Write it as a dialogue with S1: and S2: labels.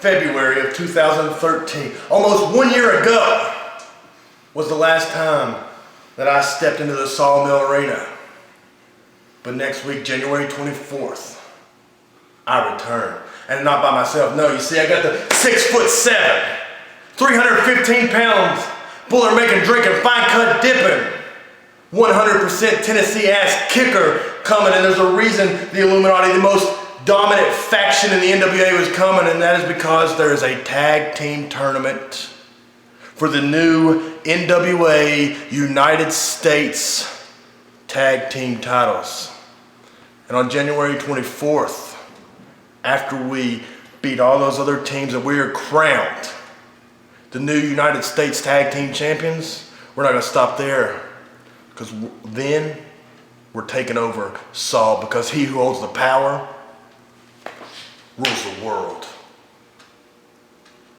S1: February of 2013, almost 1 year ago, was the last time that I stepped into the SAWmill arena. But next week, January 24th, I return. And not by myself, no, you see, I got the 6'7", 315 pounds, buller making, drinking, fine cut dipping, 100% Tennessee ass kicker coming, and there's a reason the Illuminati, the most dominant faction in the NWA, was coming, and that is because there is a tag team tournament for the new NWA United States tag team titles. And on January 24th, after we beat all those other teams and we are crowned the new United States tag team champions, we're not gonna stop there, because then we're taking over Saw, because he who holds the power rules the world.